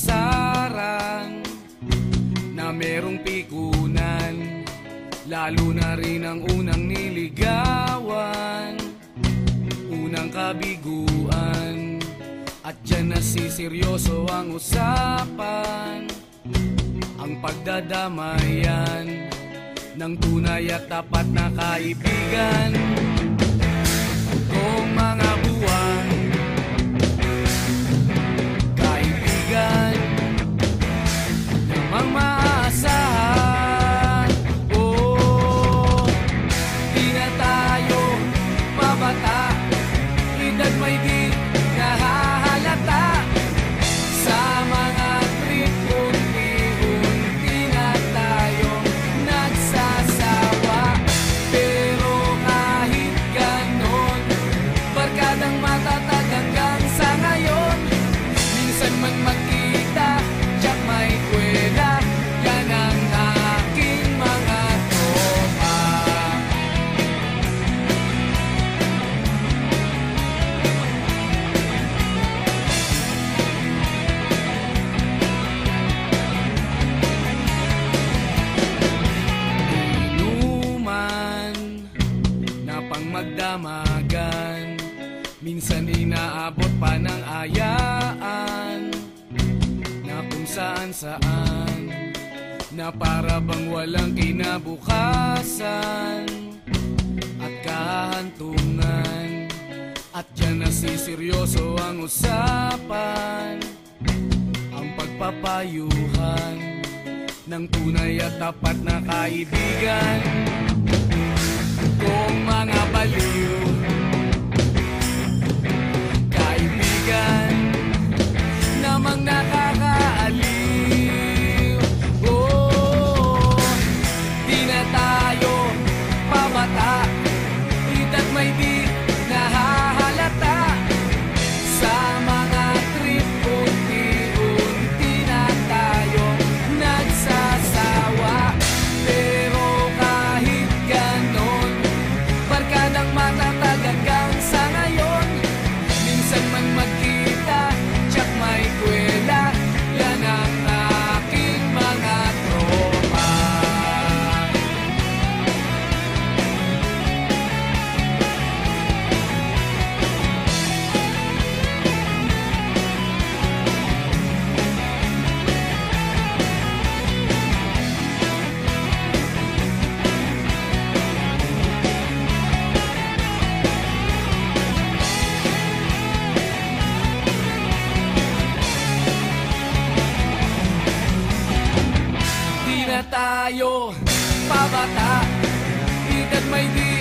pasaran na merong pikunan, lalo na rin ang unang niligawan, unang kabiguan. At dyan nasiseryoso ang usapan, ang pagdadamayan ng tunay at tapat na kaibigan. Kung mga buwan, kaibigan namang maaasahan. Oh, di na tayo mabata, edad may di nahahalata. Sa mga trip, unti-unti na tayong nagsasawa. Pero kahit ganon, barkadang matatag hanggang sa ngayon. Minsan man magkita, tiyak may kwela, yan ang aking mga tropa. Inuman na pang magdamagan, minsan inaabot pa ng ayaan, na kung saan-saan, na para bang walang kinabukasan at kahantungan. At dyan nasiseryoso ang usapan, ang pagpapayuhan ng tunay at tapat na kaibigan. Kung mga baliw, kaibigan namang nakakaaliw. Oh, di na tayo pabata, edad may di nahahalata. Sa mga trip, unti-unti na tayong nagsasawa. Pero kahit ganon, barkadang matatag hanggang sa ngayon. Minsan man magkita, tiyak may kwela, yan ang aking mga tropa. Di na tayo pabata, edad may di